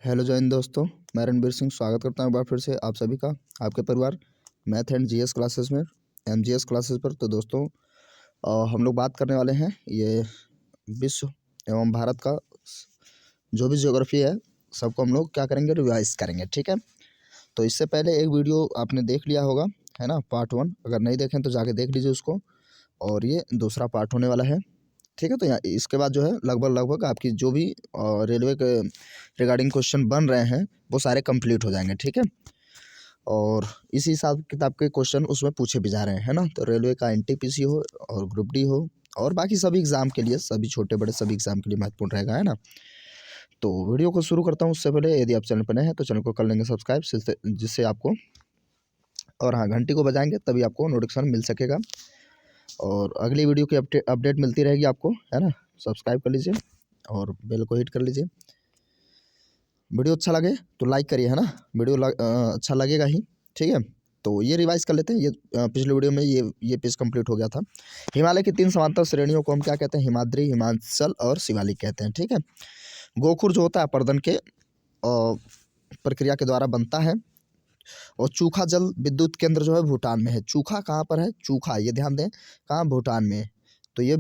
Hello जय हिंद दोस्तों, मैं रणबीर सिंह स्वागत करता हूं एक बार फिर से आप सभी का आपके परिवार मैथ एंड जीएस क्लासेस में एमजीएस क्लासेस पर। तो दोस्तों हम लोग बात करने वाले हैं ये विश्व एवं भारत का जो भी ज्योग्राफी है सबको हम लोग क्या करेंगे, रिवाइज करेंगे। ठीक है, तो इससे पहले एक वीडियो आपने देख लिया होगा, है ना, पार्ट 1। अगर नहीं देखें तो जाके देख लीजिए उसको, और ये दूसरा पार्ट होने वाला है। ठीक है, तो यहाँ इसके बाद जो है लगभग आपकी जो भी रेलवे के रिगार्डिंग क्वेश्चन बन रहे हैं वो सारे कंप्लीट हो जाएंगे। ठीक है, और इसी हिसाब किताब के क्वेश्चन उसमें पूछे भी जा रहे हैं, है ना। तो रेलवे का एनटीपीसी हो और ग्रुप डी हो और बाकी सभी एग्ज़ाम के लिए, सभी छोटे बड़े सभी एग्ज़ाम के लिए महत्वपूर्ण रहेगा, है ना। तो वीडियो को शुरू करता हूँ उससे पहले यदि आप चैनल पर नए हैं तो चैनल को कर लेंगे सब्सक्राइब, जिससे आपको, और हाँ, घंटी को बजाएंगे तभी आपको नोटिफिकेशन मिल सकेगा और अगली वीडियो की अपडेट मिलती रहेगी आपको, है ना। सब्सक्राइब कर लीजिए और बेल को हिट कर लीजिए। वीडियो अच्छा लगे तो लाइक करिए, है ना। वीडियो अच्छा लगेगा ही। ठीक है, तो ये रिवाइज कर लेते हैं। ये पिछले वीडियो में ये पेज कंप्लीट हो गया था। हिमालय की 3 समांतर श्रेणियों को हम क्या कहते हैं? हिमाद्री, हिमाचल और शिवालिक कहते हैं। ठीक है, गोखुर जो होता है अपर्दन के प्रक्रिया के द्वारा बनता है। और चूखा जल विद्युत केंद्र जो है भूटान में है। चूखा कहाँ पर है? चूखा, ये ध्यान दें, कहाँ? भूटान में। तो ये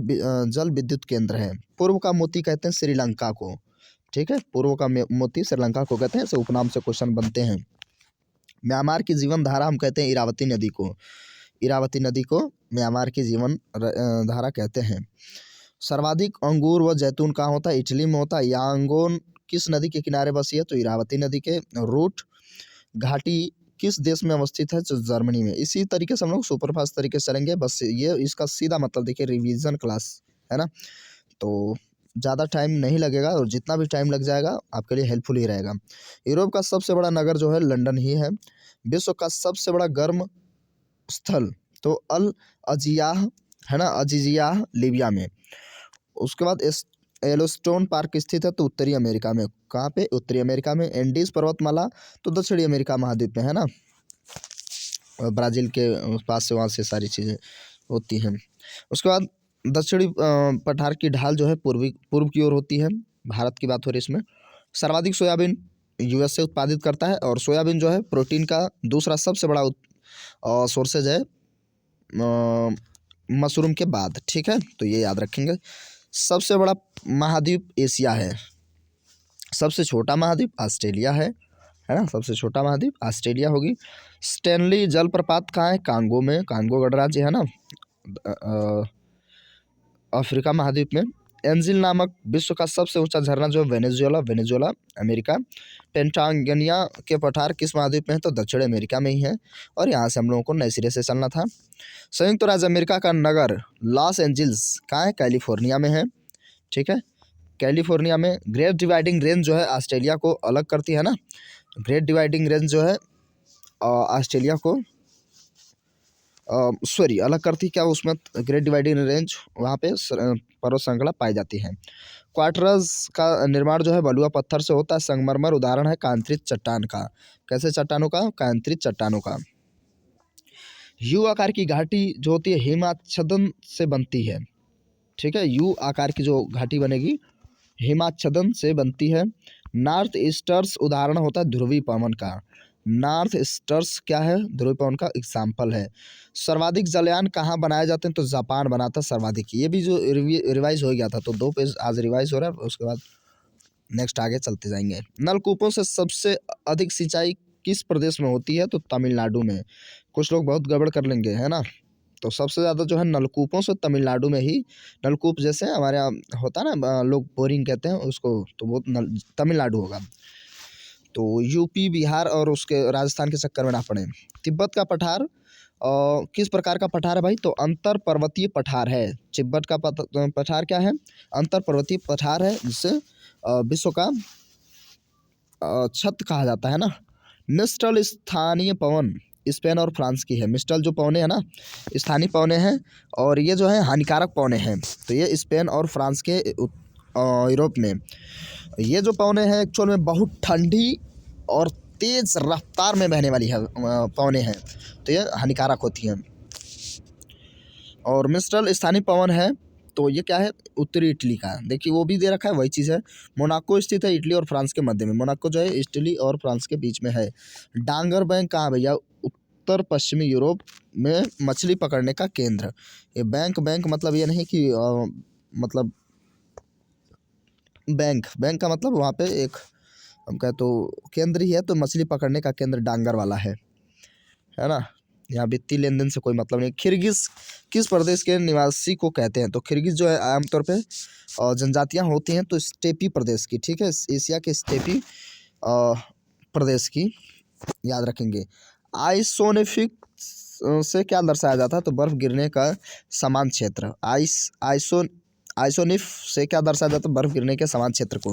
जल विद्युत केंद्र है। पूर्व का मोती कहते हैं श्रीलंका को। ठीक है, पूर्व का मोती श्रीलंका को कहते हैं। ऐसे उपनाम से क्वेश्चन बनते हैं। म्यांमार की जीवन धारा हम कहते हैं इरावती नदी को। इरावती नदी को म्यांमार की जीवन धारा कहते हैं। सर्वाधिक अंगूर व जैतून कहाँ होता है? इटली में होता है। यांगोन किस नदी के किनारे बसी है? तो इरावती नदी के। रूट घाटी किस देश में अवस्थित है? तो जर्मनी में। इसी तरीके से हम लोग सुपरफास्ट तरीके से चलेंगे। बस ये इसका सीधा मतलब देखिए, रिवीजन क्लास, है ना। तो ज़्यादा टाइम नहीं लगेगा और जितना भी टाइम लग जाएगा आपके लिए हेल्पफुल ही रहेगा। यूरोप का सबसे बड़ा नगर जो है लंदन ही है। विश्व का सबसे बड़ा गर्म स्थल तो अल अजियाह, है ना, अजिजियाह लीबिया में। उसके बाद येलोस्टोन पार्क स्थित है तो उत्तरी अमेरिका में। कहाँ पे? उत्तरी अमेरिका में। एंडीज पर्वतमाला तो दक्षिणी अमेरिका महाद्वीप में, है ना। ब्राज़ील के पास से, वहाँ से सारी चीज़ें होती हैं। उसके बाद दक्षिणी पठार की ढाल जो है पूर्व की ओर होती है। भारत की बात हो रही है इसमें। सर्वाधिक सोयाबीन यूएस से उत्पादित करता है और सोयाबीन जो है प्रोटीन का दूसरा सबसे बड़ा सोर्सेज है मशरूम के बाद। ठीक है, तो ये याद रखेंगे। सबसे बड़ा महाद्वीप एशिया है। सबसे छोटा महाद्वीप ऑस्ट्रेलिया है ना। सबसे छोटा महाद्वीप ऑस्ट्रेलिया होगी। स्टैनली जलप्रपात कहाँ है? कांगो में। कांगो गणराज्य, है ना, अफ्रीका महाद्वीप में। एंजिल नामक विश्व का सबसे ऊंचा झरना जो है वेनेजुएला अमेरिका। पेंटागनिया के पठार किस महाद्वीप में है? तो दक्षिण अमेरिका में ही है। और यहाँ से हम लोगों को नए सिरे से चलना था। संयुक्त राज्य अमेरिका का नगर लॉस एंजिल्स कहाँ है? कैलिफोर्निया में है। ठीक है, कैलिफोर्निया में। ग्रेट डिवाइडिंग रेंज जो है ऑस्ट्रेलिया को अलग करती है ना। ग्रेट डिवाइडिंग रेंज जो है ऑस्ट्रेलिया को अलग करती क्या? उसमें ग्रेट डिवाइडिंग रेंज, वहाँ पे पर्वत श्रृंखला पाई जाती है। क्वार्टरस का निर्माण जो है बलुआ पत्थर से होता है। संगमरमर उदाहरण है कांतरित चट्टान का। कैसे चट्टानों का? कांतरित चट्टानों का। यू आकार की घाटी जो होती है हिमाच्छदन से बनती है। ठीक है, यू आकार की जो घाटी बनेगी हिमाच्छदन से बनती है। नॉर्थ ईस्टर्स उदाहरण होता है ध्रुवी पवन का। नॉर्थ ईस्टर्स क्या है? ध्रुवी पवन का एग्जाम्पल है। सर्वाधिक जलयान कहाँ बनाए जाते हैं? तो जापान बनाता है सर्वाधिक। ये भी जो रिवाइज हो गया था, तो 2 पेज आज रिवाइज हो रहा है। उसके बाद नेक्स्ट आगे चलते जाएंगे। नलकूपों से सबसे अधिक सिंचाई किस प्रदेश में होती है? तो तमिलनाडु में। कुछ लोग बहुत गड़बड़ कर लेंगे, है ना। तो सबसे ज़्यादा जो है नलकूपों से तमिलनाडु में ही। नलकूप जैसे हमारे यहाँ होता है ना, लोग बोरिंग कहते हैं उसको, तो वो तमिलनाडु होगा। तो यूपी, बिहार और उसके राजस्थान के चक्कर में ना पड़े। तिब्बत का पठार किस प्रकार का पठार है भाई? तो अंतर पर्वतीय पठार है। तिब्बत का पठार क्या है? अंतर पर्वतीय पठार है, जिससे विश्व का छत कहा जाता है ना। मिस्टल स्थानीय पवन स्पेन और फ्रांस की है। मिस्टल जो पवने हैं ना, स्थानीय पवने हैं, और ये जो है हानिकारक पवने हैं। तो ये स्पेन और फ्रांस के यूरोप में। ये जो पवने हैं एक्चुअल में बहुत ठंडी और तेज रफ्तार में बहने वाली है पवने हैं, तो ये हानिकारक होती हैं। और मिस्टल स्थानीय पवन है तो ये क्या है, उत्तरी इटली का। देखिए वो भी दे रखा है, वही चीज़ है। मोनाको स्थित है इटली और फ्रांस के मध्य में। मोनाको जो है इटली और फ्रांस के बीच में है। डांगर बैंक कहाँ है भैया, उत्तर पश्चिमी यूरोप में मछली पकड़ने का केंद्र। ये बैंक बैंक मतलब ये नहीं कि मतलब बैंक बैंक का मतलब वहाँ पे एक हम कहे तो केंद्र ही है, तो मछली पकड़ने का केंद्र डांगर वाला है ना। यहाँ वित्तीय लेन देन से कोई मतलब नहीं। किर्गिज किस प्रदेश के निवासी को कहते हैं, तो किर्गिज जो है आमतौर पे जनजातियाँ होती हैं तो स्टेपी प्रदेश की, ठीक है, एशिया के स्टेपी प्रदेश की, याद रखेंगे। आइसोनेफिक से क्या दर्शाया जाता है, तो बर्फ गिरने का समान क्षेत्र। आइसोनिफ से क्या दर्शाया जाता है, बर्फ गिरने के समान क्षेत्र को।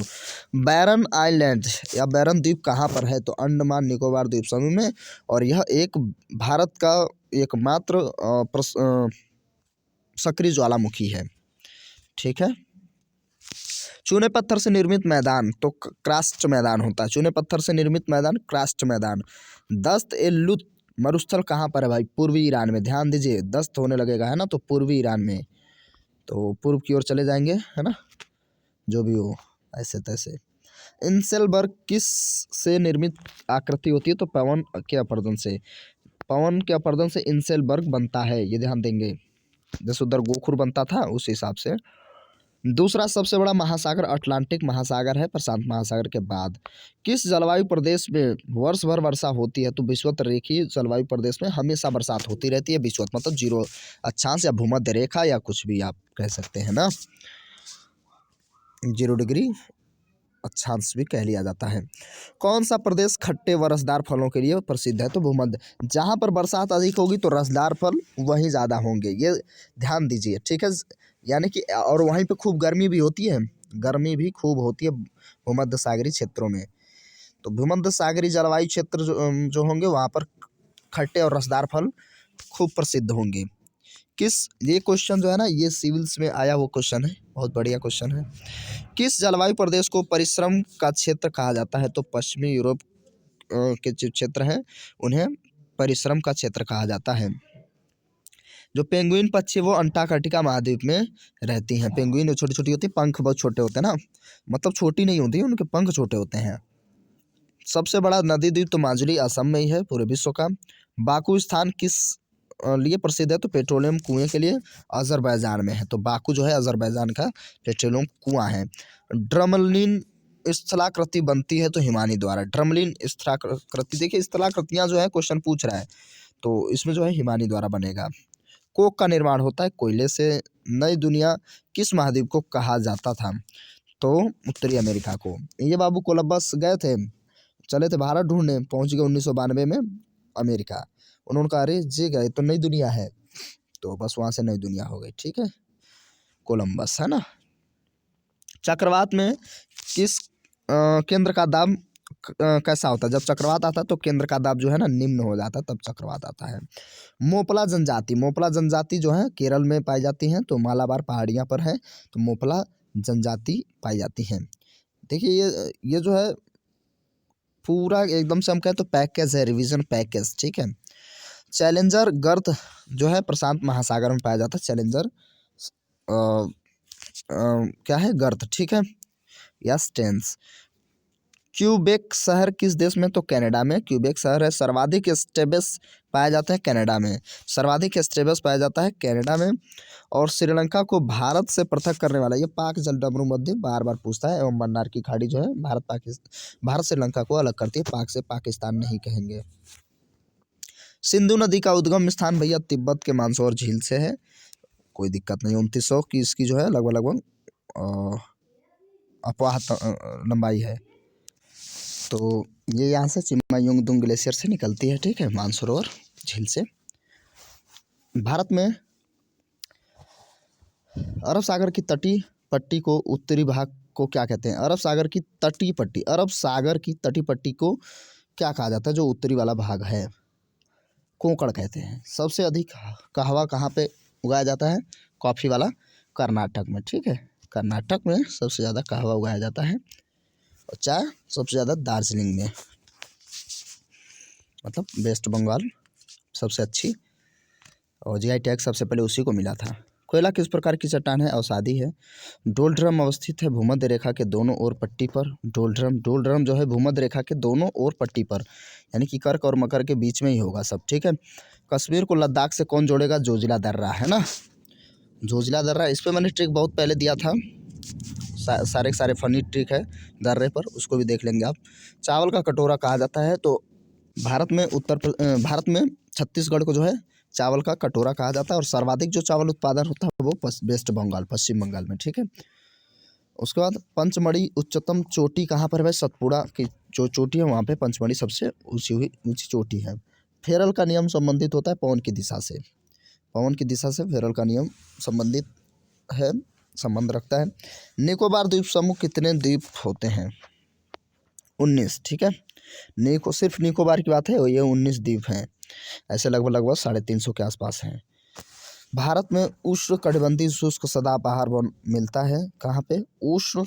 बैरन आइलैंड या बैरन द्वीप कहाँ पर है, तो अंडमान निकोबार द्वीप समूह में, और यह एक भारत का एकमात्र सक्रिय ज्वालामुखी है, ठीक है। चूने पत्थर से निर्मित मैदान, तो क्रास्ट मैदान होता है। चूने पत्थर से निर्मित मैदान क्रास्ट मैदान। दस्त ए लुत मरुस्थल कहाँ पर है भाई, पूर्वी ईरान में। ध्यान दीजिए, दस्त होने लगेगा है ना, तो पूर्वी ईरान में, तो पूर्व की ओर चले जाएंगे है ना, जो भी हो ऐसे तैसे। इंसेलबर्ग किस से निर्मित आकृति होती है, तो पवन के अपरदन से। पवन के अपरदन से इंसेलबर्ग बनता है, ये ध्यान देंगे, जैसे उधर गोखुर बनता था उस हिसाब से। दूसरा सबसे बड़ा महासागर अटलांटिक महासागर है, प्रशांत महासागर के बाद। किस जलवायु प्रदेश में वर्ष भर वर्षा होती है, तो विषुवत रेखीय जलवायु प्रदेश में हमेशा बरसात होती रहती है। विषुवत मतलब 0 अक्षांश या भूमध्य रेखा या कुछ भी आप कह सकते हैं ना, 0 डिग्री अक्षांश भी कह लिया जाता है। कौन सा प्रदेश खट्टे व रसदार फलों के लिए प्रसिद्ध है, तो भूमध्य। जहाँ पर बरसात अधिक होगी तो रसदार फल वहीं ज़्यादा होंगे, ये ध्यान दीजिए, ठीक है। यानी कि और वहीं पे खूब गर्मी भी होती है, गर्मी भी खूब होती है भूमध्य सागरीय क्षेत्रों में। तो भूमध्य सागरीय जलवायु क्षेत्र जो होंगे वहाँ पर खट्टे और रसदार फल खूब प्रसिद्ध होंगे। ये क्वेश्चन जो है ना, ये सिविल्स में आया वो क्वेश्चन है, बहुत बढ़िया क्वेश्चन है। किस जलवायु प्रदेश को परिश्रम का क्षेत्र कहा जाता है, तो पश्चिमी यूरोप के जो क्षेत्र हैं उन्हें परिश्रम का क्षेत्र कहा जाता है। जो पेंगुइन पक्षी वो अंटार्कटिका महाद्वीप में रहती हैं। पेंगुइन जो छोटी छोटी होती है, पंख बहुत छोटे होते हैं ना, मतलब छोटी नहीं होती, उनके पंख छोटे होते हैं। सबसे बड़ा नदी द्वीप तो माजुली असम में ही है पूरे विश्व का। बाकू स्थान किस लिए प्रसिद्ध है, तो पेट्रोलियम कुएं के लिए अजरबैजान में है। तो बाकू जो है अजरबैजान का पेट्रोलियम कुआं है। ड्रमलिन स्थलाकृति बनती है तो हिमानी द्वारा। ड्रमलिन स्थलाकृति, देखिए स्थलाकृतियाँ जो है क्वेश्चन पूछ रहा है, तो इसमें जो है हिमानी द्वारा बनेगा। कोक का निर्माण होता है कोयले से। नई दुनिया किस महाद्वीप को कहा जाता था, तो उत्तरी अमेरिका को। ये बाबू कोलंबस गए थे, चले थे भारत ढूंढने, पहुंच गए 1992 में अमेरिका। उन्होंने कहा अरे जे गए तो नई दुनिया है, तो बस वहाँ से नई दुनिया हो गई, ठीक है, कोलंबस है ना। चक्रवात में किस केंद्र का दाब कैसा होता है, जब चक्रवात आता है तो केंद्र का दाब जो है ना निम्न हो जाता है, तब चक्रवात आता है। मोपला जनजाति जो है केरल में पाई जाती हैं, तो मालाबार पहाड़ियाँ पर है, तो मोपला जनजाति पाई जाती हैं। देखिए ये जो है पूरा एकदम से हम कहें तो पैकेज है, रिवीजन पैकेज, ठीक है। चैलेंजर गर्त जो है प्रशांत महासागर में पाया जाता है। चैलेंजर क्या है, गर्त, ठीक है, या स्टेंस। क्यूबेक शहर किस देश में, तो कनाडा में क्यूबेक शहर है। सर्वाधिक स्टेबस पाया जाता है कनाडा में। सर्वाधिक स्टेबस पाया जाता है कनाडा में। और श्रीलंका को भारत से पृथक करने वाला, ये पाक जलडमरू मध्य बार बार पूछता है, एवं मन्नार की खाड़ी जो है भारत श्रीलंका को अलग करती है, पाक से पाकिस्तान नहीं कहेंगे। सिंधु नदी का उद्गम स्थान भैया तिब्बत के मानसरोवर झील से है, कोई दिक्कत नहीं। 2900 की इसकी जो है लगभग अपवाह लंबाई है। तो ये यहाँ से चिम्मायुंगदुंग ग्लेशियर से निकलती है, ठीक है, मानसरोवर झील से। भारत में अरब सागर की तटीय पट्टी को उत्तरी भाग को क्या कहते हैं, अरब सागर की तटीय पट्टी, अरब सागर की तटीय पट्टी को क्या कहा जाता है, जो उत्तरी वाला भाग है, कोंकण कहते हैं। सबसे अधिक कहवा कहाँ पे उगाया जाता है, कॉफ़ी वाला कर्नाटक में, ठीक है, कर्नाटक में सबसे ज़्यादा कहवा उगाया जाता है। और चाय सबसे ज़्यादा दार्जिलिंग में, मतलब वेस्ट बंगाल सबसे अच्छी, और जीआई टैग सबसे पहले उसी को मिला था। कोयला किस प्रकार की चट्टान है? अवसादी है। डोलड्रम अवस्थित है भूमध्य रेखा के दोनों ओर पट्टी पर। डोलड्रम जो है भूमध्य रेखा के दोनों ओर पट्टी पर, यानी कि कर्क और मकर के बीच में ही होगा सब, ठीक है। कश्मीर को लद्दाख से कौन जोड़ेगा? जोजिला दर्रा, है ना, जोजिला दर्रा। इस पर मैंने ट्रिक बहुत पहले दिया था, सारे फनी ट्रिक है दर्रे पर, उसको भी देख लेंगे आप। चावल का कटोरा कहा जाता है, तो भारत में छत्तीसगढ़ को जो है चावल का कटोरा कहा जाता है, और सर्वाधिक जो चावल उत्पादन होता है वो वेस्ट बंगाल, पश्चिम बंगाल में, ठीक है। उसके बाद पंचमढ़ी उच्चतम चोटी कहाँ पर है? सतपुड़ा की जो चोटी है वहाँ पे पंचमढ़ी सबसे ऊंची चोटी है। फेरल का नियम संबंधित होता है पवन की दिशा से। पवन की दिशा से फेरल का नियम संबंधित है, संबंध रखता है। निकोबार द्वीप समूह कितने द्वीप होते हैं? 19, ठीक है। सिर्फ निकोबार की बात है, ये 19 द्वीप हैं। ऐसे लगभग 350 के आसपास हैं। भारत में उष्ण कटिबंधीय शुष्क सदाबहार वन मिलता है कहाँ पे? उष्ण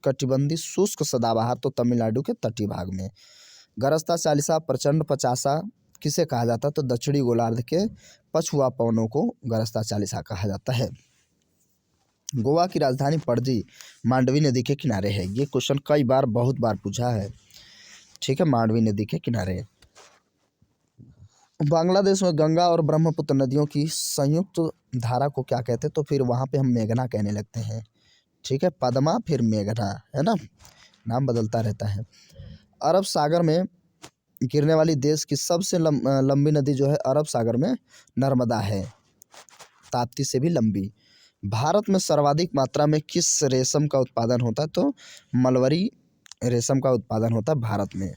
कटिबंधीय शुष्क सदाबहार तो तमिलनाडु के तटीय भाग में। गरजता चालीसा प्रचंड पचासा किसे कहा जाता है? तो दक्षिणी गोलार्ध के पछुआ पवनों को गरजता चालीसा कहा जाता है। गोवा की राजधानी पणजी मांडवी नदी के किनारे है। ये क्वेश्चन कई बार बहुत बार पूछा है, ठीक है, मांडवी नदी के किनारे। बांग्लादेश में गंगा और ब्रह्मपुत्र नदियों की संयुक्त धारा को क्या कहते हैं? तो फिर वहाँ पे हम मेघना कहने लगते हैं, ठीक है। पद्मा फिर मेघना, है ना, नाम बदलता रहता है। अरब सागर में गिरने वाली देश की सबसे लंबी नदी जो है अरब सागर में नर्मदा है, ताप्ती से भी लंबी। भारत में सर्वाधिक मात्रा में किस रेशम का उत्पादन होता है? तो मलबरी रेशम का उत्पादन होता है भारत में।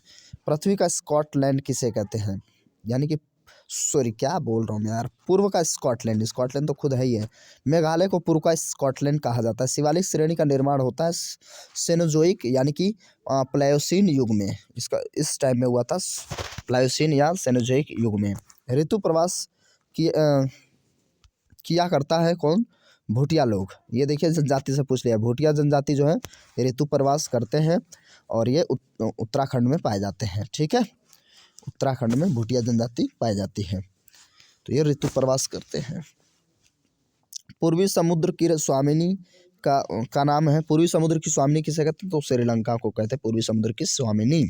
पृथ्वी का स्कॉटलैंड किसे कहते हैं? यानी कि सॉरी क्या बोल रहा हूँ मैं यार, पूर्व का स्कॉटलैंड, स्कॉटलैंड तो खुद है ही है। मेघालय को पूर्व का स्कॉटलैंड कहा जाता है। शिवालिक श्रेणी का निर्माण होता है सेनोजोइक यानी कि प्लायोसीन युग में, इसका इस टाइम में हुआ था, प्लायोसीन या सेनोजोइक युग में। ऋतु प्रवास किया करता है कौन? भूटिया लोग। ये देखिए जनजाति से पूछ लिया, भूटिया जनजाति जो है ऋतु प्रवास करते हैं, और ये उत्तराखंड में पाए जाते हैं, ठीक है। उत्तराखंड में भूटिया जनजाति पाई जाती है, तो ये ऋतु प्रवास करते हैं। पूर्वी समुद्र की स्वामिनी का नाम है, पूर्वी समुद्र की स्वामिनी किसे कहते हैं? तो श्रीलंका को कहते हैं पूर्वी समुद्र की स्वामिनी।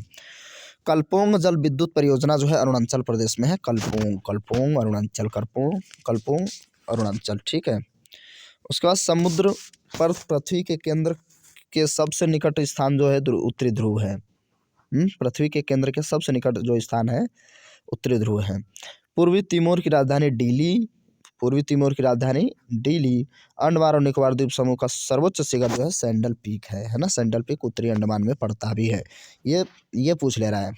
कल्पोंग जल विद्युत परियोजना जो है अरुणाचल प्रदेश में है। कल्पोंग अरुणाचल, ठीक है। उसके बाद समुद्र पर पृथ्वी के केंद्र के सबसे निकट स्थान जो है उत्तरी ध्रुव है। पृथ्वी के केंद्र के सबसे निकट जो स्थान है उत्तरी ध्रुव है। पूर्वी तिमोर की राजधानी डीली। अंडमान और निकोबार द्वीप समूह का सर्वोच्च शिखर जो है सैंडल पीक है ना, सैंडल पीक उत्तरी अंडमान में पड़ता भी है। ये पूछ ले रहा है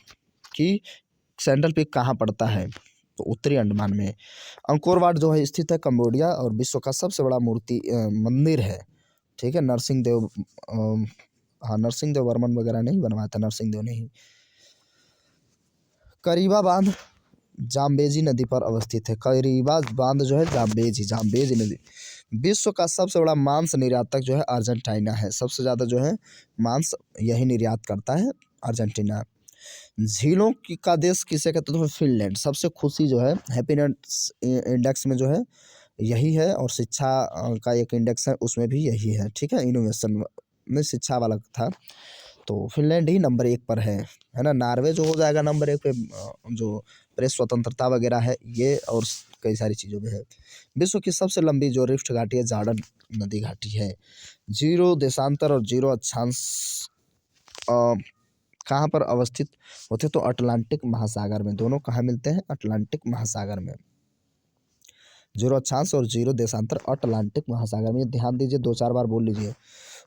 कि सैंडल पीक कहाँ पड़ता है? तो उत्तरी अंडमान में। अंकोर वाट जो है स्थित है कंबोडिया, और विश्व का सबसे बड़ा मूर्ति मंदिर है, ठीक है। नरसिंह देव वर्मन वगैरह नहीं बनवाया था, नरसिंह देव ने ही। करीबा बांध जाम्बेजी नदी पर अवस्थित है। करीबा बांध जो है जाम्बेजी नदी। विश्व का सबसे बड़ा मांस निर्यातक जो है अर्जेंटीना है। सबसे ज़्यादा जो है मांस यही निर्यात करता है अर्जेंटीना। झीलों का देश किसे कहते हैं? तो फिनलैंड। सबसे खुशी जो है हैप्पीनेस इंडेक्स में जो है यही है, और शिक्षा का एक इंडेक्स है उसमें भी यही है, ठीक है। इनोवेशन में शिक्षा वाला था, तो फिनलैंड ही नंबर 1 पर है ना। नॉर्वे जो हो जाएगा नंबर 1 पे, जो प्रेस स्वतंत्रता वगैरह है ये, और कई सारी चीज़ों में है। विश्व की सबसे लंबी जो रिफ्ट घाटी है जॉर्डन नदी घाटी है। 0 देशांतर और 0 अक्षांश कहाँ पर अवस्थित होते? तो अटलांटिक महासागर में। दोनों कहाँ मिलते हैं? अटलांटिक महासागर में। 0 अक्षांश और 0 देशांतर अटलांटिक महासागर में। ध्यान दीजिए, 2-4 बार बोल लीजिए।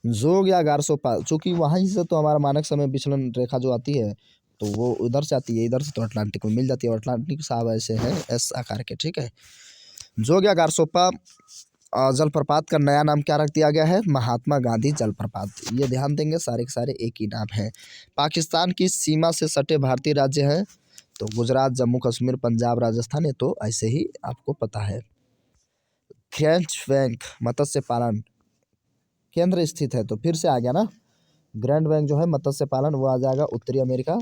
जोग या गारसोपा, चूँकि वहीं से तो हमारा मानक समय विचलन रेखा जो आती है तो वो उधर से आती है, इधर से तो अटलांटिक में मिल जाती है। अटलांटिक साहब ऐसे हैं एस आकार के, ठीक है। जोग या गारसोपा जलप्रपात का नया नाम क्या रख दिया गया है? महात्मा गांधी जलप्रपात। ये ध्यान देंगे, सारे के सारे एक ही नाम है। पाकिस्तान की सीमा से सटे भारतीय राज्य हैं तो गुजरात, जम्मू कश्मीर, पंजाब, राजस्थान, ये तो ऐसे ही आपको पता है। ग्रैंड बैंक मत्स्य पालन केंद्र स्थित है, तो फिर से आ गया ना, ग्रैंड बैंक जो है मत्स्य पालन वो आ जाएगा उत्तरी अमेरिका,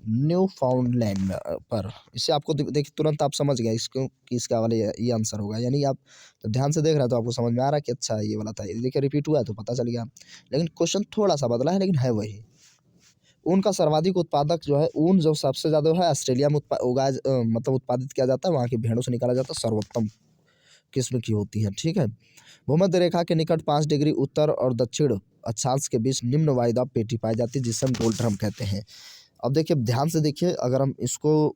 न्यू फाउंडलैंड में पर। इससे आपको देखिए तुरंत आप समझ गए इसको कि इसका वाले ये आंसर होगा, यानी आप जब ध्यान से देख रहे हैं तो आपको समझ में आ रहा है कि अच्छा ये वाला था। देखिए रिपीट हुआ है तो पता चल गया, लेकिन क्वेश्चन थोड़ा सा बदला है, लेकिन है वही। ऊन का सर्वाधिक उत्पादक जो है, ऊन जो सबसे ज़्यादा है ऑस्ट्रेलिया में उगाया मतलब उत्पादित किया जाता है, वहाँ की भेड़ों से निकाला जाता है, सर्वोत्तम किस्म की होती है। ठीक है। भूमध्य रेखा के निकट 5 डिग्री उत्तर और दक्षिण अक्षांश के बीच निम्न वायुदाब पेटी पाई जाती है, जिसे हम डोल्ड्रम कहते हैं। अब देखिए ध्यान से देखिए, अगर हम इसको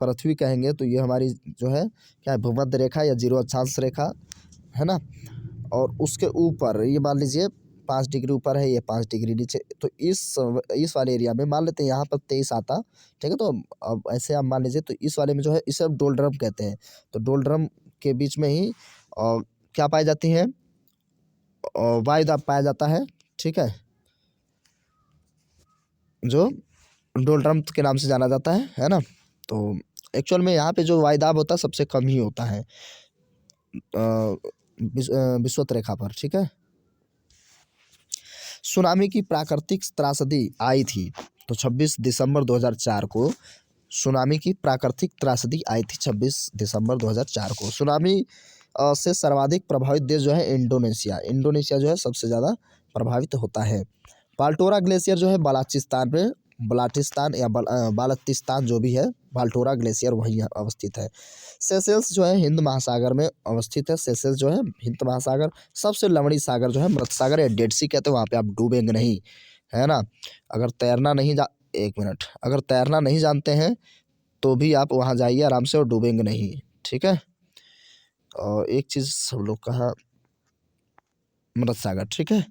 पृथ्वी कहेंगे तो ये हमारी जो है क्या है, भूमध्य रेखा या जीरो अक्षांश रेखा है ना। और उसके ऊपर ये मान लीजिए 5 डिग्री ऊपर है, ये 5 डिग्री नीचे, तो इस वाले एरिया में मान लेते हैं यहाँ पर 23 आता। ठीक है, तो अब ऐसे आप मान लीजिए, तो इस वाले में जो है इसे अब डोल्ड्रम कहते हैं। तो डोल्ड्रम के बीच में ही क्या पाई जाती हैं, वायुदाब पाया जाता है। ठीक है, जो डोल्ड्रम के नाम से जाना जाता है ना। तो एक्चुअल में यहाँ पे जो वायुदाब होता है सबसे कम ही होता है विषुवत रेखा पर। ठीक है, सुनामी की प्राकृतिक त्रासदी आई थी, तो 26 दिसंबर 2004 को सुनामी की प्राकृतिक त्रासदी आई थी। 26 दिसंबर 2004 को सुनामी से सर्वाधिक प्रभावित देश जो है इंडोनेशिया। इंडोनेशिया जो है सबसे ज़्यादा प्रभावित होता है। बाल्टोरा ग्लेशियर जो है बलाचिस्तान में, बलाटिस्तान या बाल्टिस्तान जो भी है, बाल्टोरा ग्लेशियर वहीं अवस्थित है। सेशेल्स जो है हिंद महासागर में अवस्थित है। सेशेल्स जो है हिंद महासागर, सबसे लवणीय सागर जो है मृत सागर या डेड सी कहते हैं, वहाँ पे आप डूबेंगे नहीं, है ना। अगर तैरना नहीं एक मिनट, अगर तैरना नहीं जानते हैं तो भी आप वहाँ जाइए आराम से और डूबेंगे नहीं। ठीक है, और एक चीज़ सब लोग कहा, मृत सागर। ठीक है,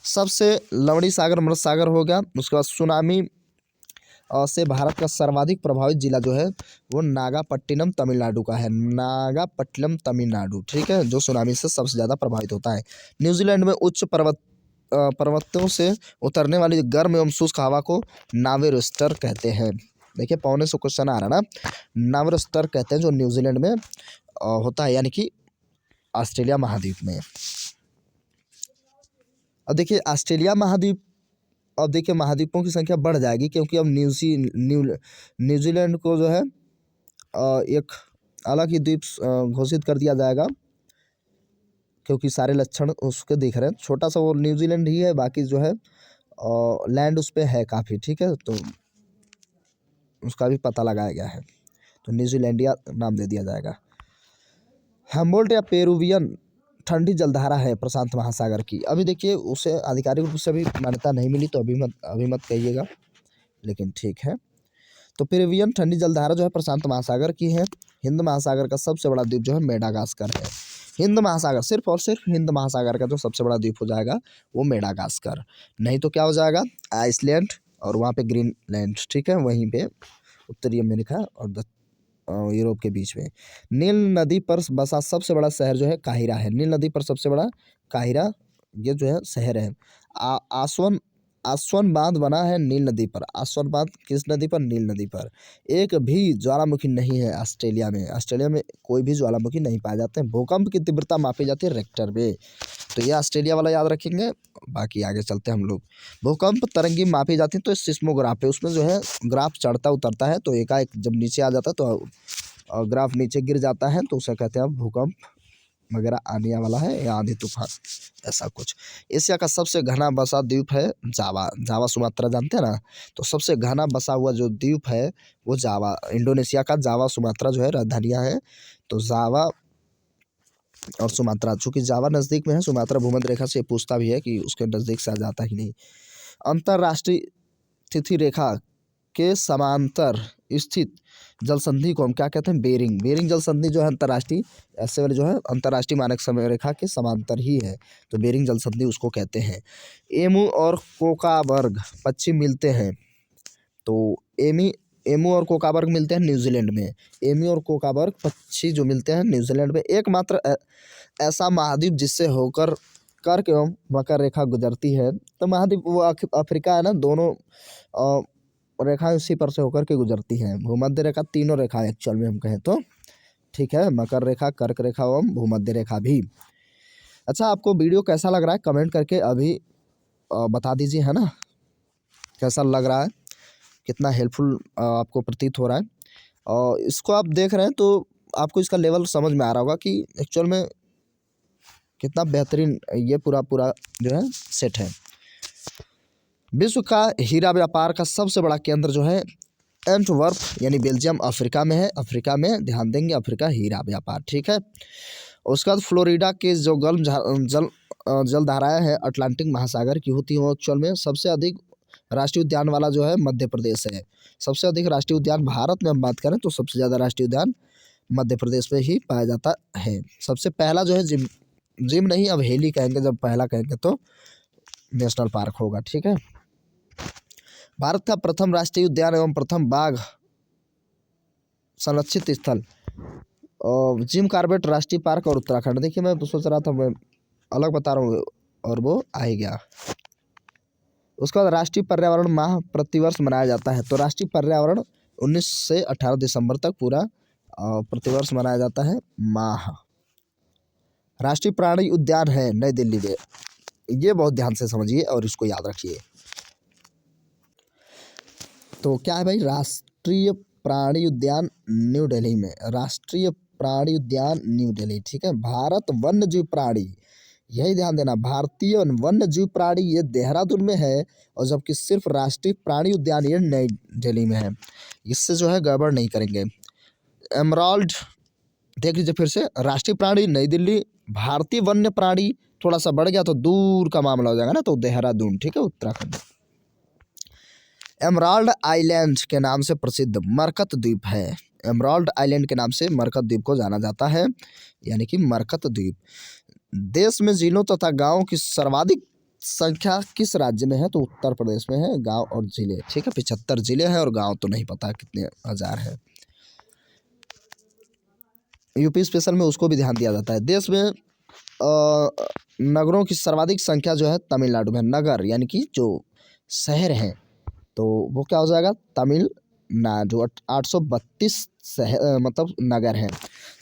सबसे लवणीय सागर मृत सागर हो गया। उसके बाद सुनामी से भारत का सर्वाधिक प्रभावित जिला जो है वो नागापट्टिनम तमिलनाडु का है। नागापट्टिनम तमिलनाडु, ठीक है, जो सुनामी से सबसे ज़्यादा प्रभावित होता है। न्यूजीलैंड में उच्च पर्वतों से उतरने वाली गर्म एवं शुष्क हवा को नावेरोस्टर कहते हैं। देखिए पौने से क्वेश्चन आ रहा ना, नावेरोस्टर कहते हैं, जो न्यूजीलैंड में होता है, यानी कि ऑस्ट्रेलिया महाद्वीप में। अब देखिए ऑस्ट्रेलिया महाद्वीप, अब देखिए महाद्वीपों की संख्या बढ़ जाएगी, क्योंकि अब न्यूजीलैंड को जो है एक अलग ही द्वीप घोषित कर दिया जाएगा, क्योंकि सारे लक्षण उसके दिख रहे हैं। छोटा सा वो न्यूजीलैंड ही है, बाकी जो है लैंड उस पर है काफ़ी। ठीक है, तो उसका भी पता लगाया गया है, तो न्यूजीलैंडिया नाम दे दिया जाएगा। हम्बोल्ट या पेरुवियन ठंडी जलधारा है प्रशांत महासागर की। अभी देखिए उसे आधिकारिक रूप से अभी मान्यता नहीं मिली, तो अभी मत कहिएगा, लेकिन ठीक है। तो पेरुवियन ठंडी जलधारा जो है प्रशांत महासागर की है। हिंद महासागर का सबसे बड़ा द्वीप जो है मेडागास्कर है। हिंद महासागर, सिर्फ और सिर्फ हिंद महासागर का जो सबसे बड़ा द्वीप हो जाएगा वो मेडागास्कर, नहीं तो क्या हो जाएगा, आइसलैंड और वहाँ पे ग्रीनलैंड। ठीक है, वहीं पे उत्तरी अमेरिका और यूरोप के बीच में। नील नदी पर बसा सबसे बड़ा शहर जो है काहिरा है। नील नदी पर सबसे बड़ा काहिरा ये जो है शहर है। आसवन बांध बना है नील नदी पर। आसवन बांध किस नदी पर? नील नदी पर। एक भी ज्वालामुखी नहीं है ऑस्ट्रेलिया में। ऑस्ट्रेलिया में कोई भी ज्वालामुखी नहीं पाए जाते हैं। भूकंप की तीव्रता मापी जाती है रेक्टर में। तो ये ऑस्ट्रेलिया वाला याद रखेंगे, बाकी आगे चलते हैं हम लोग। भूकंप तरंगी मापी जाती है तो सिस्मोग्राफ है, उसमें जो है ग्राफ चढ़ता उतरता है, तो एकाएक जब नीचे आ जाता है तो ग्राफ नीचे गिर जाता है, तो उसे कहते हैं भूकंप वगैरह आने वाला है या आंधी तूफान, ऐसा कुछ। एशिया का सबसे घना बसा द्वीप है जावा। जावा सुमात्रा जानते हैं ना, तो सबसे घना बसा हुआ जो द्वीप है वो जावा, इंडोनेशिया का जावा सुमात्रा जो है राजधानियाँ है। तो जावा और सुमात्रा, चूँकि जावा नज़दीक में है, सुमात्रा भूमध्य रेखा से पूछता भी है कि उसके नज़दीक से आ जाता ही नहीं। अंतर्राष्ट्रीय तिथि रेखा के समांतर स्थित जल संधि को हम क्या कहते हैं? बेरिंग। बेरिंग जल संधि जो है अंतर्राष्ट्रीय, ऐसे वाले जो है अंतर्राष्ट्रीय मानक समय रेखा के समांतर ही है, तो बेरिंग जल संधि उसको कहते हैं। एमू और कोकाबर्ग पक्षी मिलते हैं, तो एमू और कोकाबर्ग मिलते हैं न्यूजीलैंड में। एमू और कोकाबर्ग पक्षी जो मिलते हैं न्यूजीलैंड में। एकमात्र ऐसा महाद्वीप जिससे होकर कर्क एवं मकर रेखा गुजरती है, तो महाद्वीप वो अफ्रीका है ना, दोनों रेखाएं उसी पर से होकर के गुजरती हैं। भूमध्य रेखा, तीनों रेखा एक्चुअल में हम कहें तो, ठीक है, मकर रेखा, कर्क रेखा एवं भूमध्य रेखा भी। अच्छा, आपको वीडियो कैसा लग रहा है कमेंट करके अभी बता दीजिए, है ना, कैसा लग रहा है। कितना हेल्पफुल आपको प्रतीत हो रहा है। और इसको आप देख रहे हैं तो आपको इसका लेवल समझ में आ रहा होगा कि एक्चुअल में कितना बेहतरीन ये पूरा जो है सेट है। विश्व का हीरा व्यापार का सबसे बड़ा केंद्र जो है एंटवर्प यानी बेल्जियम अफ्रीका में है। अफ्रीका में ध्यान देंगे, अफ्रीका हीरा व्यापार, ठीक है। उसके बाद फ्लोरिडा के जो जल धाराएं हैं अटलांटिक महासागर की होती हैं। एक्चुअल में सबसे अधिक राष्ट्रीय उद्यान वाला जो है मध्य प्रदेश है। सबसे अधिक राष्ट्रीय उद्यान भारत में हम बात करें तो सबसे ज़्यादा राष्ट्रीय उद्यान मध्य प्रदेश में ही पाया जाता है। सबसे पहला जो है जिम नहीं, अब हेली कहेंगे, जब पहला कहेंगे तो नेशनल पार्क होगा, ठीक है। भारत का प्रथम राष्ट्रीय उद्यान एवं प्रथम बाघ संरक्षित स्थल जिम कॉर्बेट राष्ट्रीय पार्क और उत्तराखंड। देखिए मैं तो सोच रहा था मैं अलग बता रहा हूँ और वो आ ही गया। उसके बाद राष्ट्रीय पर्यावरण माह प्रतिवर्ष मनाया जाता है। तो राष्ट्रीय पर्यावरण 19 से 18 दिसंबर तक पूरा प्रतिवर्ष मनाया जाता है माह। राष्ट्रीय प्राणी उद्यान है नई दिल्ली में, ये बहुत ध्यान से समझिए और इसको याद रखिए। तो क्या है भाई, राष्ट्रीय प्राणी उद्यान न्यू दिल्ली में, राष्ट्रीय प्राणी उद्यान न्यू दिल्ली, ठीक है। भारत वन्य जीव प्राणी, यही ध्यान देना, भारतीय वन्य जीव प्राणी ये देहरादून में है और जबकि सिर्फ राष्ट्रीय प्राणी उद्यान ये नई दिल्ली में है। इससे जो है गड़बड़ नहीं करेंगे। एमराल्ड देख लीजिए फिर से, राष्ट्रीय प्राणी नई दिल्ली, भारतीय वन्य प्राणी थोड़ा सा बढ़ गया तो दूर का मामला हो जाएगा ना, तो देहरादून, ठीक है, उत्तराखंड। एमराल्ड आइलैंड के नाम से प्रसिद्ध मरकत द्वीप है। एमराल्ड आइलैंड के नाम से मरकत द्वीप को जाना जाता है, यानी कि मरकत द्वीप। देश में जिलों तथा गांवों की सर्वाधिक संख्या किस राज्य में है? तो उत्तर प्रदेश में है, गांव और जिले, ठीक है। 75 जिले हैं और गांव तो नहीं पता कितने हजार है। यूपी स्पेशल में उसको भी ध्यान दिया जाता है। देश में नगरों की सर्वाधिक संख्या जो है तमिलनाडु में। नगर यानी कि जो शहर हैं तो वो क्या हो जाएगा, तमिलनाडु। 832 मतलब नगर हैं।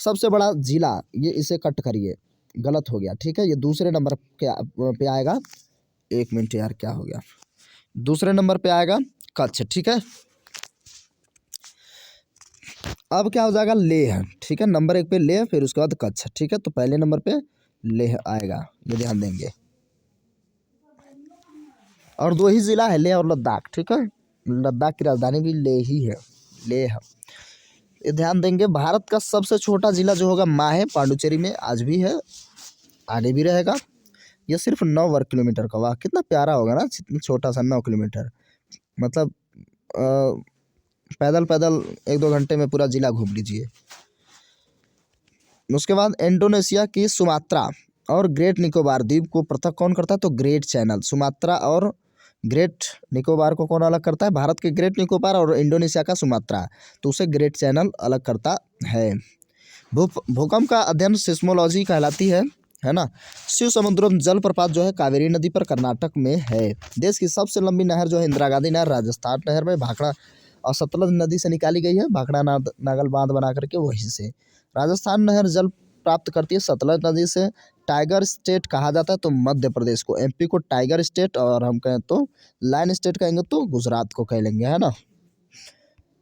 सबसे बड़ा जिला, ये इसे कट करिए, गलत हो गया, ठीक है। ये दूसरे नंबर पे आएगा। एक मिनट यार, क्या हो गया, दूसरे नंबर पे आएगा कच्छ, ठीक है। अब क्या हो जाएगा, लेह, ठीक है। नंबर 1 पे लेह, फिर उसके बाद कच्छ, ठीक है। तो पहले नंबर पे लेह आएगा, ये ध्यान देंगे। और 2 ही जिला है, लेह और लद्दाख, ठीक है। लद्दाख की राजधानी भी लेह ही है, लेह। ये ध्यान देंगे। भारत का सबसे छोटा जिला जो होगा माहे पांडुचेरी में, आज भी है, आगे भी रहेगा। ये सिर्फ 9 वर्ग किलोमीटर का, वाह कितना प्यारा होगा ना, छोटा सा 9 किलोमीटर, मतलब पैदल 1-2 घंटे में पूरा जिला घूम लीजिए। उसके बाद इंडोनेशिया की सुमात्रा और ग्रेट निकोबार द्वीप को पृथक कौन करता है? तो ग्रेट चैनल। सुमात्रा और ग्रेट निकोबार को कौन अलग करता है? भारत के ग्रेट निकोबार और इंडोनेशिया का सुमात्रा, तो उसे ग्रेट चैनल अलग करता है। भूकंप का अध्ययन सिस्मोलॉजी कहलाती है ना। शिव समुद्रम जलप्रपात जो है कावेरी नदी पर कर्नाटक में है। देश की सबसे लंबी नहर जो है इंदिरा गांधी नहर, राजस्थान नहर में भाखड़ा और सतलज नदी से निकाली गई है, भाखड़ा नागल बांध बना करके वहीं से राजस्थान नहर जल प्राप्त करती है सतलज नदी से। टाइगर स्टेट कहा जाता है तो मध्य प्रदेश को, एमपी को टाइगर स्टेट, और हम कहें तो लायन स्टेट कहेंगे तो गुजरात को कह लेंगे, है ना।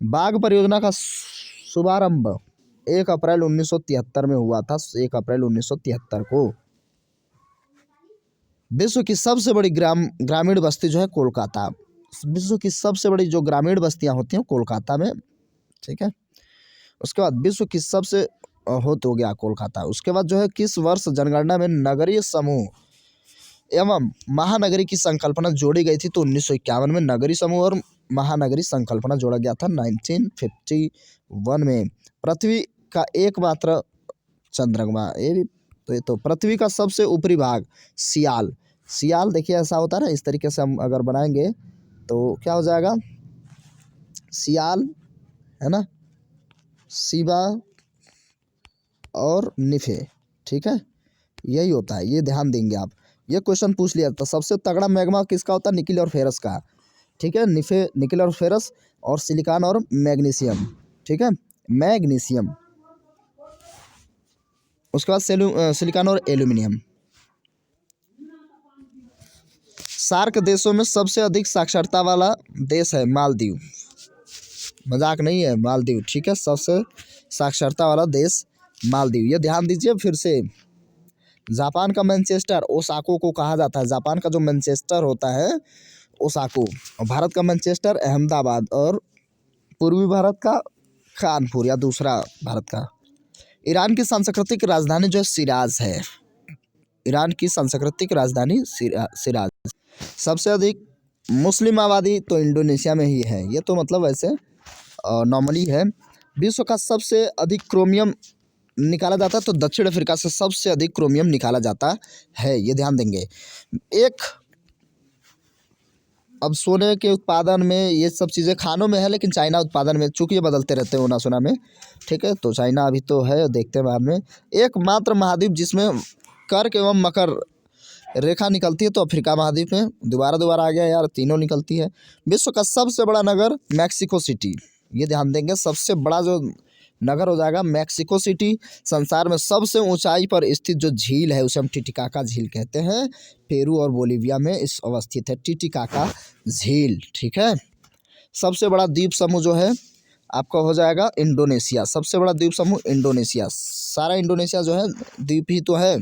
बाघ परियोजना का शुभारंभ 1 अप्रैल 1973 में हुआ था, 1 अप्रैल 1973 को। विश्व की सबसे बड़ी ग्रामीण बस्ती जो है कोलकाता, विश्व की सबसे बड़ी जो ग्रामीण बस्तियां होती हैं कोलकाता में, ठीक है। उसके बाद विश्व की सबसे हो गया कोलकाता। उसके बाद जो है किस वर्ष जनगणना में नगरीय समूह एवं महानगरी की संकल्पना जोड़ी गई थी? तो 1951 में नगरीय समूह और महानगरी संकल्पना जोड़ा गया था 1951 में। पृथ्वी का एकमात्र चंद्रमा, ये तो पृथ्वी का सबसे ऊपरी भाग सियाल। सियाल देखिए ऐसा होता है ना, इस तरीके से हम अगर बनाएंगे तो क्या हो जाएगा, सियाल, है ना, शिवा और निफे, ठीक है, यही होता है, ये ध्यान देंगे आप। ये क्वेश्चन पूछ लिया था, सबसे तगड़ा मैग्मा किसका होता है? निकिल और फेरस का, ठीक है। निकिल और फेरस और सिलिकॉन और मैग्नीशियम, ठीक है, मैग्नीशियम। उसके बाद सिलिकॉन और एल्यूमिनियम। सार्क देशों में सबसे अधिक साक्षरता वाला देश है मालदीव, मजाक नहीं है, मालदीव, ठीक है। सबसे साक्षरता वाला देश मालदीव, ये ध्यान दीजिए फिर से। जापान का मैनचेस्टर ओसाको को कहा जाता है, जापान का जो मैनचेस्टर होता है ओसाको, और भारत का मैनचेस्टर अहमदाबाद, और पूर्वी भारत का कानपुर या दूसरा भारत का। ईरान की सांस्कृतिक राजधानी जो है सिराज है, ईरान की सांस्कृतिक राजधानी सिराज। सबसे अधिक मुस्लिम आबादी तो इंडोनेशिया में ही है, ये तो मतलब वैसे नॉर्मली है। विश्व का सबसे अधिक क्रोमियम निकाला जाता है तो दक्षिण अफ्रीका से सबसे अधिक क्रोमियम निकाला जाता है, ये ध्यान देंगे। एक अब सोने के उत्पादन में ये सब चीज़ें खानों में है, लेकिन चाइना उत्पादन में, चूँकि ये बदलते रहते हैं ओना सोना में, ठीक है। तो चाइना अभी तो है, देखते हैं बाद में। एकमात्र महाद्वीप जिसमें कर्क एवं मकर रेखा निकलती है तो अफ्रीका महाद्वीप में। दोबारा आ गया यार, तीनों निकलती है। विश्व का सबसे बड़ा नगर मैक्सिको सिटी, ये ध्यान देंगे। सबसे बड़ा जो नगर हो जाएगा मैक्सिको सिटी। संसार में सबसे ऊंचाई पर स्थित जो झील है उसे हम टिटिकाका झील कहते हैं। पेरू और बोलीविया में इस अवस्थित है टिटिकाका झील, ठीक है। सबसे बड़ा द्वीप समूह जो है आपका हो जाएगा इंडोनेशिया, सबसे बड़ा द्वीप समूह इंडोनेशिया। सारा इंडोनेशिया जो है द्वीप ही तो है।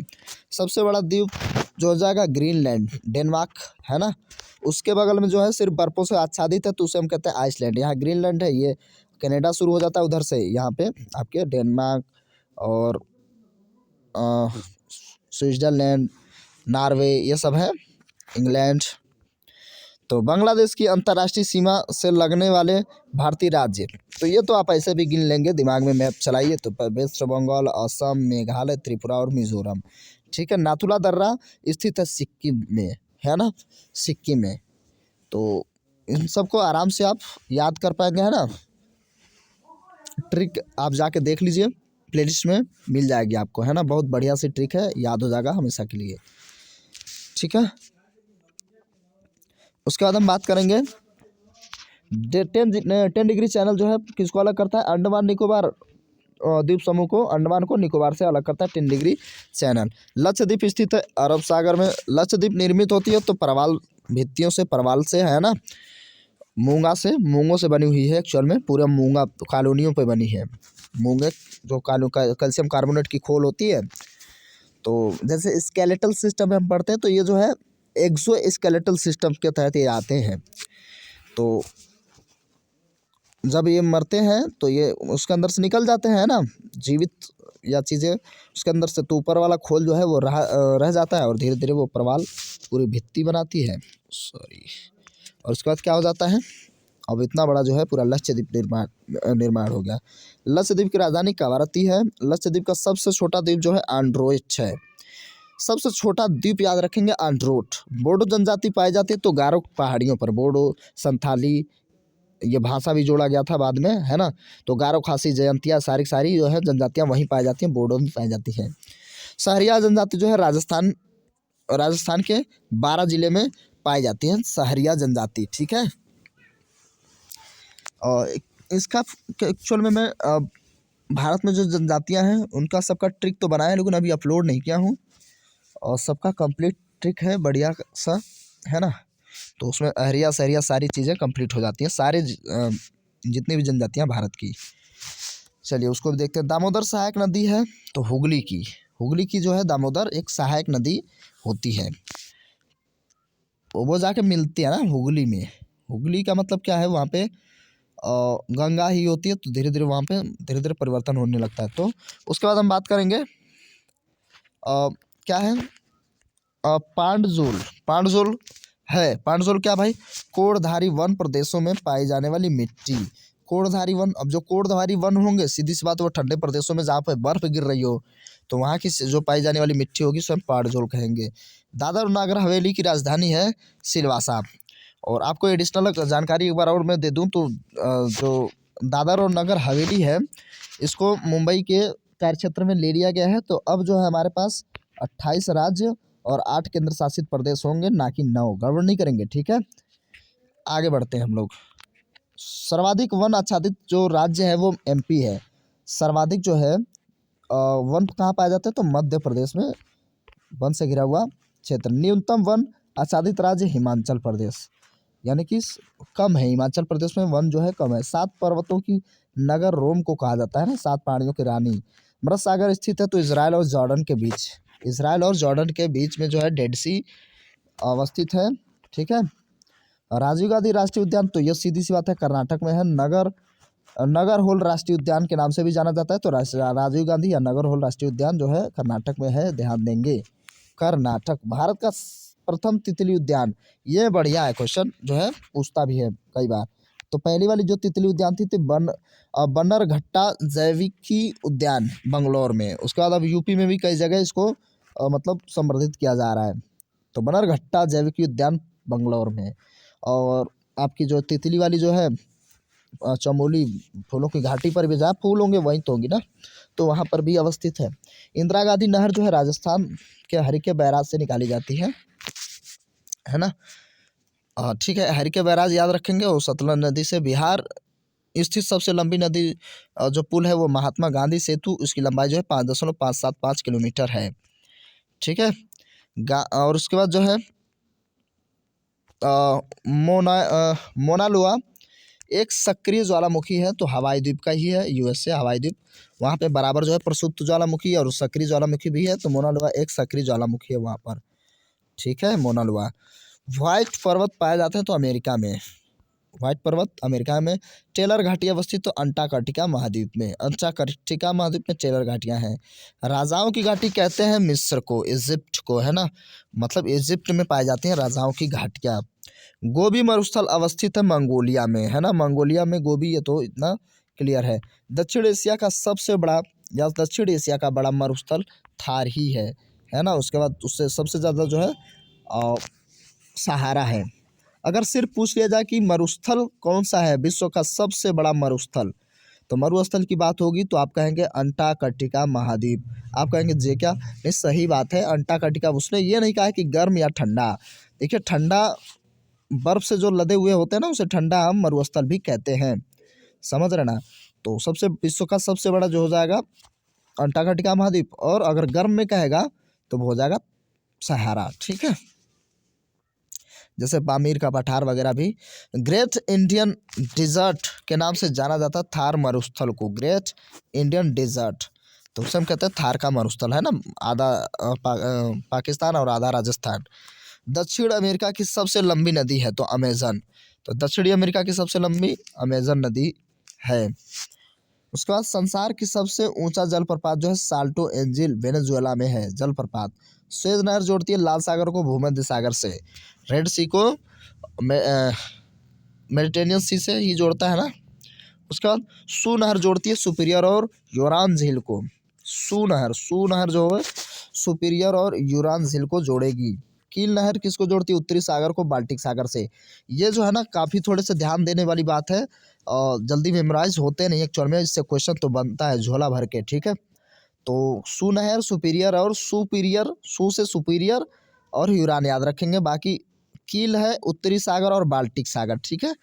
सबसे बड़ा द्वीप जो हो जाएगा ग्रीनलैंड, डेनमार्क है ना, उसके बगल में जो है सिर्फ बर्फों से आच्छादित है तो उसे हम कहते हैं आइसलैंड। यहाँ ग्रीनलैंड है, ये कनाडा शुरू हो जाता है उधर से, यहाँ पे आपके डेनमार्क और स्विट्जरलैंड, नॉर्वे, ये सब है, इंग्लैंड। तो बांग्लादेश की अंतर्राष्ट्रीय सीमा से लगने वाले भारतीय राज्य, तो ये तो आप ऐसे भी गिन लेंगे, दिमाग में मैप चलाइए तो वेस्ट बंगाल, असम, मेघालय, त्रिपुरा और मिजोरम, ठीक है। नाथुला दर्रा स्थित है सिक्किम में, है ना, सिक्किम में। तो इन सबको आराम से आप याद कर पाएंगे, है ना। ट्रिक आप जाके देख लीजिए, प्लेलिस्ट में मिल जाएगी आपको, है ना। बहुत बढ़िया सी ट्रिक है, याद हो जाएगा हमेशा के लिए, ठीक है। उसके बाद हम बात करेंगे 10 डिग्री चैनल जो है किसको अलग करता है, अंडमान निकोबार द्वीप समूह को, अंडमान को निकोबार से अलग करता है 10 डिग्री चैनल। लक्षद्वीप स्थित है अरब सागर में। लक्षद्वीप निर्मित होती है तो परवाल भित्तियों से, परवाल से, है ना, मूंगा से, मूंगों से बनी हुई है एक्चुअल में, पूरा मूंगा कॉलोनियों पे बनी है। मूंगे जो कैल्शियम कार्बोनेट की खोल होती है, तो जैसे स्केलेटल सिस्टम में हम पढ़ते हैं तो ये जो है एक्सो स्केलेटल सिस्टम के तहत ये आते हैं। तो जब ये मरते हैं तो ये उसके अंदर से निकल जाते हैं ना, जीवित या चीज़ें उसके अंदर से, तो ऊपर वाला खोल जो है वो रह जाता है और धीरे धीरे वो प्रवाल पूरी भित्ति बनाती है, सॉरी। और उसके बाद क्या हो जाता है, अब इतना बड़ा जो है पूरा लक्षद्वीप निर्माण हो गया। लक्षद्वीप की राजधानी कवारत्ती है। लक्षद्वीप का सबसे छोटा द्वीप जो है आंड्रोट है, सबसे छोटा द्वीप याद रखेंगे आंड्रोट। बोडो जनजाति पाई जाती है तो गारो पहाड़ियों पर, बोडो, संथाली, ये भाषा भी जोड़ा गया था बाद में, है ना। तो गारो, खासी, जयंतिया, सारी जो है जनजातियाँ वहीं पाई जाती हैं, बोडो में पाई जाती हैं। सहरिया जनजाति जो है राजस्थान के 12 जिले में पाई जाती है, सहरिया जनजाति, ठीक है। और इसका एक्चुअल में मैं भारत में जो जनजातियां हैं उनका सबका ट्रिक तो बनाया, लेकिन अभी अपलोड नहीं किया हूँ, और सबका कंप्लीट ट्रिक है बढ़िया सा, है ना। तो उसमें अहरिया सहरिया सारी चीज़ें कंप्लीट हो जाती हैं, सारे जितनी भी जनजातियां भारत की। चलिए उसको भी देखते हैं। दामोदर सहायक नदी है तो हुगली की जो है दामोदर एक सहायक नदी होती है, वो जाके मिलती है ना हुगली में। हुगली का मतलब क्या है, वहाँ पे गंगा ही होती है, तो धीरे धीरे वहाँ पे धीरे धीरे परिवर्तन होने लगता है। तो उसके बाद हम बात करेंगे क्या है, पांडजोल है। पांडजोल क्या भाई, कोड़धारी वन प्रदेशों में पाई जाने वाली मिट्टी, कोड़धारी वन। अब जो कोड़धारी वन होंगे, सीधी सी बात, वो ठंडे प्रदेशों में जहाँ पे बर्फ गिर रही हो, तो वहाँ की जो पाई जाने वाली मिट्टी होगी उसे हम पांडजोल कहेंगे। दादर और नागर हवेली की राजधानी है सिलवासा। और आपको एडिशनल जानकारी एक बार और मैं दे दूं तो जो दादर और नगर हवेली है, इसको मुंबई के कार्यक्षेत्र में ले लिया गया है। तो अब जो है हमारे पास 28 राज्य और 8 केंद्र शासित प्रदेश होंगे, ना कि 9। गड़बड़ नहीं करेंगे, ठीक है। आगे बढ़ते हैं हम लोग। सर्वाधिक वन आच्छादित जो राज्य है वो एमपी है। सर्वाधिक जो है वन कहाँ पाया जाता है, तो मध्य प्रदेश में वन से घिरा हुआ क्षेत्र। न्यूनतम वन आच्छादित राज्य हिमाचल प्रदेश। यानी कि कम है, हिमाचल प्रदेश में वन जो है कम है। 7 पर्वतों की नगर रोम को कहा जाता है ना, 7 पहाड़ियों की रानी। मृत सागर स्थित है तो इसराइल और जॉर्डन के बीच में जो है डेड सी अवस्थित है। ठीक है। राजीव गांधी राष्ट्रीय उद्यान, तो ये सीधी सी बात है कर्नाटक में है। नगर होल राष्ट्रीय उद्यान के नाम से भी जाना जाता है, तो राजीव गांधी या नगर होल राष्ट्रीय उद्यान जो है कर्नाटक में है, ध्यान देंगे। कर्नाटक भारत का प्रथम तितली उद्यान, ये बढ़िया है, क्वेश्चन जो है पूछता भी है कई बार। तो पहली वाली जो तितली उद्यान थी बन्नरघट्टा जैविकी उद्यान बंगलौर में। उसके बाद अब यूपी में भी कई जगह इसको मतलब संवर्धित किया जा रहा है। तो बन्नरघट्टा जैविकी उद्यान बंगलौर में। और आपकी जो तितली वाली जो है चमोली फूलों की घाटी पर भी, जहाँ फूल होंगे वहीं तो होंगी ना, तो वहाँ पर भी अवस्थित है। इंदिरा गांधी नहर जो है राजस्थान के हरिके बैराज से निकाली जाती है ना। ठीक है, हरिके बैराज याद रखेंगे। और सतलज नदी से बिहार स्थित सबसे लंबी नदी जो पुल है वो महात्मा गांधी सेतु, उसकी लंबाई जो है 5.575 किलोमीटर है। ठीक है। और उसके बाद जो है मोनालुआ एक सक्रिय ज्वालामुखी है, तो हवाई द्वीप का ही है, यूएसए हवाई द्वीप। वहाँ पे बराबर जो है प्रसुप्त ज्वालामुखी और सक्रिय ज्वालामुखी भी है, तो मोनालुआ एक सक्रिय ज्वालामुखी है वहाँ पर। ठीक है, मोनालुआ। व्हाइट पर्वत पाए जाते हैं तो अमेरिका में, व्हाइट पर्वत अमेरिका में। टेलर घाटी अवस्थित तो अंटार्कटिका महाद्वीप में, अंटार्कटिका महाद्वीप में टेलर घाटियाँ हैं। राजाओं की घाटी कहते हैं मिस्र को, इजिप्ट को, है ना, मतलब इजिप्ट में पाई जाती हैं राजाओं की घाटियाँ। गोबी मरुस्थल अवस्थित है मंगोलिया में, है ना, मंगोलिया में गोबी, ये तो इतना क्लियर है। दक्षिण एशिया का सबसे बड़ा या दक्षिण एशिया का बड़ा मरुस्थल थार ही है ना। उसके बाद उससे सबसे ज़्यादा जो है सहारा है। अगर सिर्फ पूछ लिया जाए कि मरुस्थल कौन सा है विश्व का सबसे बड़ा मरुस्थल, तो मरुस्थल की बात होगी तो आप कहेंगे अंटार्कटिका महाद्वीप। आप कहेंगे जे क्या, नहीं सही बात है अंटार्कटिका। उसने ये नहीं कहा कि गर्म या ठंडा। देखिए ठंडा बर्फ से जो लदे हुए होते हैं ना, उसे ठंडा हम मरुस्थल भी कहते हैं, समझ रहे ना। तो सबसे विश्व का सबसे बड़ा जो हो जाएगा अंटार्कटिका महाद्वीप, और अगर गर्म में कहेगा तो वो हो जाएगा सहारा। ठीक है, जैसे पामीर का पठार वगैरह भी। ग्रेट इंडियन डिजर्ट के नाम से जाना जाता है थार मरुस्थल को, ग्रेट इंडियन डिजर्ट, तो उसे हम कहते हैं थार का मरुस्थल, है ना। आधा पाकिस्तान और आधा राजस्थान। दक्षिण अमेरिका की सबसे लंबी नदी है तो अमेजन, तो दक्षिणी अमेरिका की सबसे लंबी अमेजन नदी है। उसके बाद संसार की सबसे ऊंचा जलप्रपात जो है साल्टो एंजिल वेनेजुएला में है जलप्रपात। स्वेज नहर जोड़ती है लाल सागर को भूमध्य सागर से, रेड सी को मेडिटेरियन सी से ही जोड़ता है ना। उसके बाद सू नहर जोड़ती है सुपीरियर और यूरान झील को, सू नहर जो है सुपीरियर और यूरान झील को जोड़ेगी। कील नहर किसको जोड़ती है, उत्तरी सागर को बाल्टिक सागर से। ये जो है ना काफ़ी थोड़े से ध्यान देने वाली बात है, और जल्दी मेमोराइज होते नहीं एक्चुअल में, इससे क्वेश्चन तो बनता है झोला भर के। ठीक है, तो सू नहर सुपीरियर और सुपीरियर, सू से सुपीरियर और यूरान याद रखेंगे। बाकी कील है उत्तरी सागर और बाल्टिक सागर। ठीक है,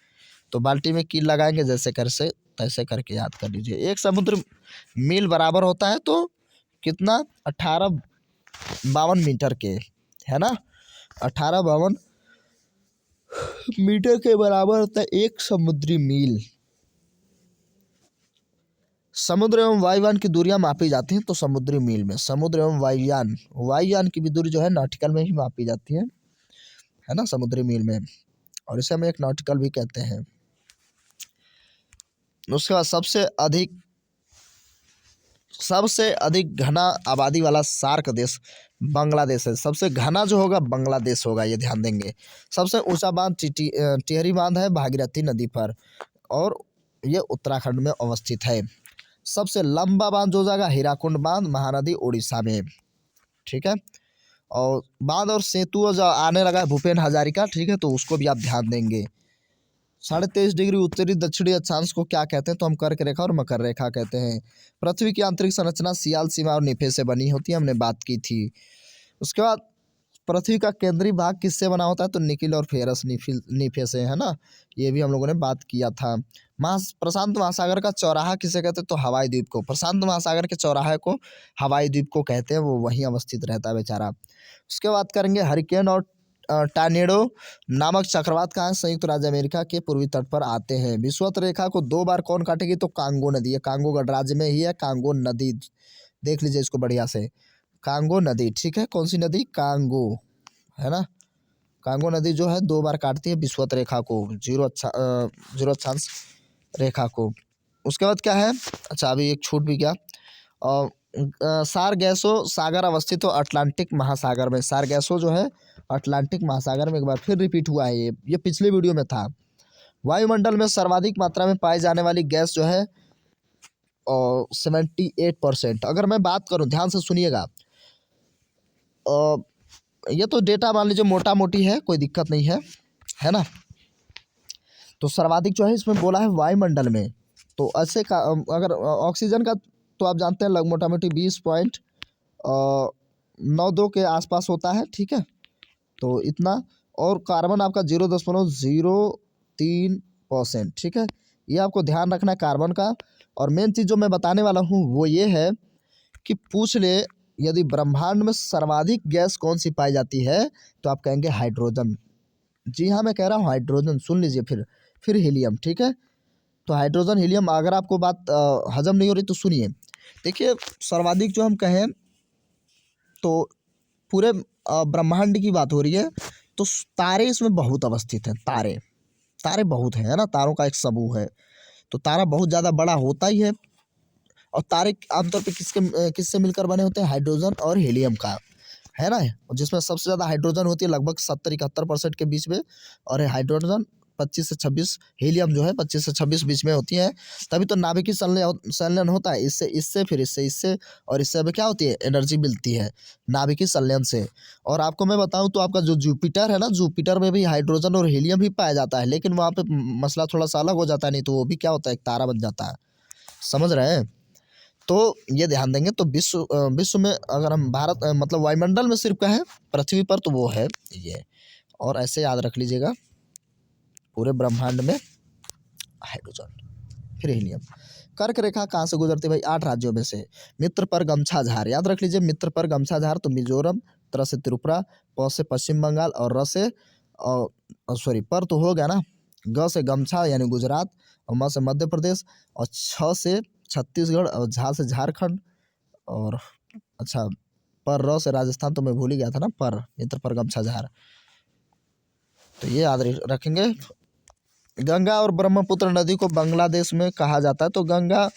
तो बाल्टी में कील लगाएंगे, जैसे कर से तैसे करके याद कर लीजिए। एक समुद्र मील बराबर होता है तो कितना, 1852 मीटर के, है ना, 1852 मीटर के बराबर होता है एक समुद्री मील। समुद्र एवं वायुयान की दूरियां मापी जाती हैं तो समुद्री मील में। समुद्र एवं वायुयान की भी दूरी जो है नॉटिकल में ही मापी जाती है ना, समुद्री मील में, और इसे हम एक नॉटिकल भी कहते हैं। उसके बाद सबसे अधिक घना आबादी वाला सार्क देश बांग्लादेश है। सबसे घना जो होगा बांग्लादेश होगा, ये ध्यान देंगे। सबसे ऊंचा बांध टिहरी बांध है भागीरथी नदी पर, और ये उत्तराखंड में अवस्थित है। सबसे लंबा बांध जो हो जाएगा हीराकुंड बांध, महानदी उड़ीसा में। ठीक है, और बांध और सेतु जो आने लगा है भूपेन हजारिका, ठीक है, तो उसको भी आप ध्यान देंगे। 23.5 डिग्री उत्तरी दक्षिणी अक्षांश को क्या कहते हैं, तो हम कर्क रेखा और मकर रेखा कहते हैं। पृथ्वी की आंतरिक संरचना सियाल, सीमा और निफे से बनी होती है, हमने बात की थी। उसके बाद पृथ्वी का केंद्रीय भाग किससे बना होता है, तो निकिल और फेरस निफे से, है ना, ये भी हम लोगों ने बात किया था। प्रशांत महासागर का चौराहा किसे कहते हैं, तो हवाई द्वीप को। प्रशांत महासागर के चौराहे को हवाई द्वीप को कहते हैं, वो वहीं अवस्थित रहता है बेचारा। उसके बाद करेंगे हरिकेन और टार्नेडो नामक चक्रवात कहाँ संयुक्त राज्य अमेरिका के पूर्वी तट पर आते हैं। विषुवत रेखा को 2 बार कौन काटेगी, तो कांगो नदी है। कांगो गणराज्य में ही है कांगो नदी, देख लीजिए इसको बढ़िया से, कांगो नदी, ठीक है। कौन सी नदी, कांगो, है ना। कांगो नदी जो है 2 बार काटती है विषुवत रेखा को, जीरो अक्षांश रेखा को। उसके बाद क्या है, अच्छा अभी एक छूट भी गया, सारगैसो सागर अवस्थित हो अटलांटिक महासागर में। सारगैसो जो है अटलांटिक महासागर में, एक बार फिर रिपीट हुआ है ये पिछले वीडियो में था। वायुमंडल में सर्वाधिक मात्रा में पाई जाने वाली गैस जो है 78%। अगर मैं बात करूं, ध्यान से सुनिएगा, ये तो डेटा मान लीजिए मोटा मोटी है, कोई दिक्कत नहीं है ना। तो सर्वाधिक जो है इसमें बोला है वायुमंडल में, तो ऐसे का अगर ऑक्सीजन का तो आप जानते हैं मोटा मोटी 20.92 के आसपास होता है, ठीक है। तो इतना, और कार्बन आपका 0.03%, ठीक है। ये आपको ध्यान रखना है कार्बन का। और मेन चीज़ जो मैं बताने वाला हूँ वो ये है कि पूछ ले यदि ब्रह्मांड में सर्वाधिक गैस कौन सी पाई जाती है, तो आप कहेंगे हाइड्रोजन। जी हाँ, मैं कह रहा हूँ हाइड्रोजन, सुन लीजिए फिर हीलियम, ठीक है। तो हाइड्रोजन हीलियम, अगर आपको बात हजम नहीं हो रही तो सुनिए। देखिए सर्वाधिक जो हम कहें तो पूरे ब्रह्मांड की बात हो रही है, तो तारे इसमें बहुत अवस्थित हैं। तारे बहुत हैं, है ना, तारों का एक समूह है। तो तारा बहुत ज़्यादा बड़ा होता ही है। और तारे आमतौर पे किससे मिलकर बने होते हैं, हाइड्रोजन और हीलियम का, है ना। जिसमें सबसे ज़्यादा हाइड्रोजन होती है लगभग 70-71% के बीच में, और हाइड्रोजन 25 से 26, हीलियम जो है 25 से 26 बीच में होती है। तभी तो नाभिकीय संलयन होता है, इससे और इससे अभी क्या होती है, एनर्जी मिलती है नाभिकीय संलयन से। और आपको मैं बताऊं तो आपका जो जुपिटर है ना, जुपिटर में भी हाइड्रोजन और हीलियम भी पाया जाता है, लेकिन वहाँ पे मसला थोड़ा सा अलग हो जाता है, नहीं तो वो भी क्या होता है, एक तारा बन जाता है, समझ रहे हैं। तो ये ध्यान देंगे। तो विश्व में अगर हम भारत मतलब वायुमंडल में सिर्फ क्या है, पृथ्वी पर, तो वो है ये। और ऐसे याद रख लीजिएगा, पूरे ब्रह्मांड में हाइड्रोजन, फिर हीलियम। कर्क रेखा कहाँ से गुजरती है भाई, 8 राज्यों में से। मित्र पर गमछा झार, याद रख लीजिए, मित्र पर गमछा झार, तो मिजोरम, त्र से त्रिपुरा, प से पश्चिम बंगाल, और र से सॉरी पर तो हो गया ना, ग से गमछा यानी गुजरात, और म से मध्य प्रदेश, और छ से छत्तीसगढ़, और झा से झारखंड, और अच्छा पर र से राजस्थान, तो मैं भूल ही गया था ना, पर मित्र पर गमछा झार, तो ये याद रखेंगे। गंगा और ब्रह्मपुत्र नदी को बांग्लादेश में कहा जाता है। तो गंगा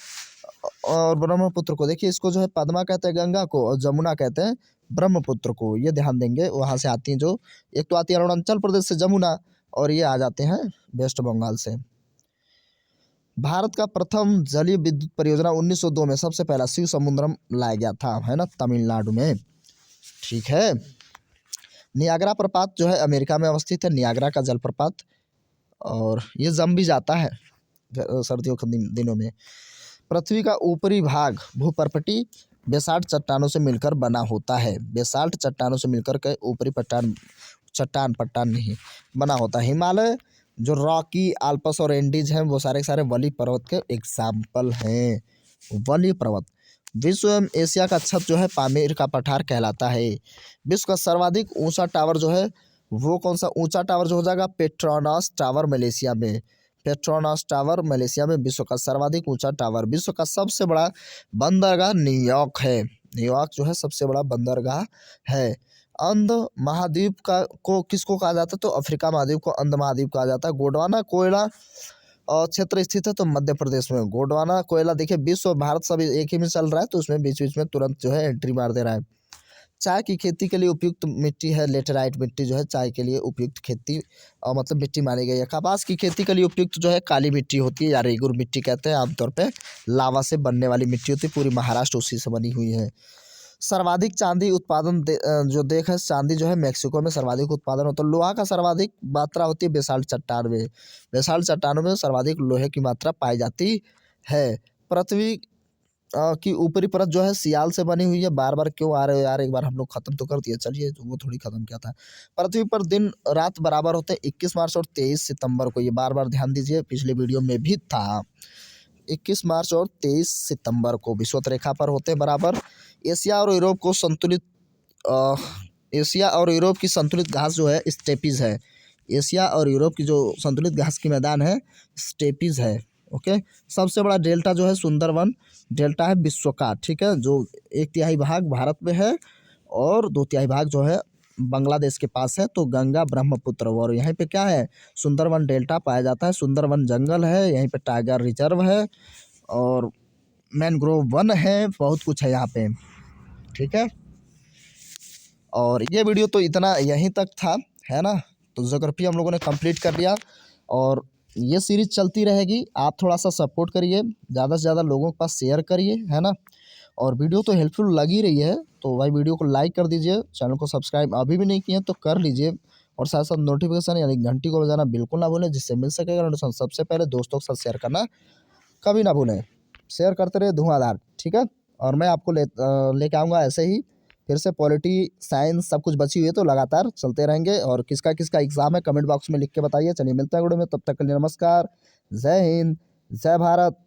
और ब्रह्मपुत्र को देखिए, इसको जो है पद्मा कहते हैं गंगा को, और जमुना कहते हैं ब्रह्मपुत्र को, ये ध्यान देंगे। वहाँ से आती हैं जो, एक तो आती है अरुणाचल प्रदेश से जमुना, और ये आ जाते हैं वेस्ट बंगाल से। भारत का प्रथम जलीय विद्युत परियोजना 1902 में सबसे पहला शिव समुद्रम लाया गया था, है ना, तमिलनाडु में, ठीक है। नियाग्रा प्रपात जो है अमेरिका में अवस्थित है, नियाग्रा का जलप्रपात, और ये जम भी जाता है सर्दियों के दिनों में। पृथ्वी का ऊपरी भाग भूपर्पटी बेसाल्ट चट्टानों से मिलकर बना होता है। बेसाल्ट चट्टानों से मिलकर के ऊपरी पट्टान नहीं बना होता है। हिमालय जो रॉकी, आल्प्स और एंडीज हैं, वो सारे के सारे वली पर्वत के एग्जाम्पल हैं, वली पर्वत। विश्व एवं एशिया का छत जो है पामीर का पठार कहलाता है। विश्व का सर्वाधिक ऊंचा टावर जो है, वो कौन सा ऊंचा टावर जो हो जाएगा, पेट्रोनास टावर मलेशिया में। पेट्रोनास टावर मलेशिया में विश्व का सर्वाधिक ऊंचा टावर। विश्व का सबसे बड़ा बंदरगाह न्यूयॉर्क है। न्यूयॉर्क जो है सबसे बड़ा बंदरगाह है। अंध महाद्वीप को किसको कहा जाता है, तो अफ्रीका महाद्वीप को अंध महाद्वीप कहा जाता है। गोंडवाना कोयला क्षेत्र स्थित है, तो मध्य प्रदेश में। गोंडवाना कोयला देखिए, विश्व और भारत सब एक ही में चल रहा है, तो उसमें बीच बीच में तुरंत जो है एंट्री मार दे रहा है। चाय की खेती के लिए उपयुक्त मिट्टी है लेटेराइट मिट्टी, जो है चाय के लिए उपयुक्त खेती मतलब मिट्टी मानी गई है। कपास की खेती के लिए उपयुक्त जो है काली मिट्टी होती है, या रेगुर मिट्टी कहते हैं। आमतौर पे लावा से बनने वाली मिट्टी होती है, पूरी महाराष्ट्र उसी से बनी हुई है। सर्वाधिक चांदी उत्पादन जो देश है, चांदी जो है मेक्सिको में सर्वाधिक उत्पादन होता है। लोहा का सर्वाधिक मात्रा होती है बेसाल्ट चट्टान में। बेसाल्ट चट्टानों में सर्वाधिक लोहे की मात्रा पाई जाती है। पृथ्वी की ऊपरी परत जो है सियाल से बनी हुई है। बार बार क्यों आ रहे हो यार, एक बार हम लोग खत्म तो कर दिए, चलिए वो थोड़ी खत्म किया था। पृथ्वी पर दिन रात बराबर होते हैं 21 मार्च और 23 सितंबर को, ये बार बार ध्यान दीजिए, पिछले वीडियो में भी था। 21 मार्च और 23 सितंबर को विषुवत रेखा पर होते हैं बराबर। एशिया और यूरोप को संतुलित एशिया और यूरोप की संतुलित घास जो है स्टेपीज है। एशिया और यूरोप की जो संतुलित घास की मैदान है स्टेपीज है। ओके। सबसे बड़ा डेल्टा जो है सुंदरवन डेल्टा है विश्व का, ठीक है, जो 1/3 भाग भारत में है और 2/3 भाग जो है बांग्लादेश के पास है। तो गंगा ब्रह्मपुत्र, और यहाँ पे क्या है, सुंदरवन डेल्टा पाया जाता है। सुंदरवन जंगल है, यहीं पे टाइगर रिजर्व है और मैनग्रोव वन है, बहुत कुछ है यहाँ पे, ठीक है। और ये वीडियो तो इतना यहीं तक था, है ना। तो ज्योग्राफी हम लोगों ने कंप्लीट कर लिया और ये सीरीज चलती रहेगी। आप थोड़ा सा सपोर्ट करिए, ज़्यादा से ज़्यादा लोगों के पास शेयर करिए, है ना। और वीडियो तो हेल्पफुल लग ही रही है तो भाई वीडियो को लाइक कर दीजिए, चैनल को सब्सक्राइब अभी भी नहीं किए तो कर लीजिए और साथ साथ नोटिफिकेशन यानी घंटी को बजाना बिल्कुल ना भूलें, जिससे मिल सकेगा नोटिफिकेशन सबसे पहले। दोस्तों के साथ शेयर करना कभी ना भूलें, शेयर करते रहे धुआंधार, ठीक है। और मैं आपको लेके आऊँगा ऐसे ही फिर से, पॉलिटी साइंस सब कुछ बची हुई है तो लगातार चलते रहेंगे। और किसका किसका एग्जाम है कमेंट बॉक्स में लिख के बताइए। चलिए मिलते हैं वीडियो में, तब तक के लिए नमस्कार, जय हिंद, जय भारत।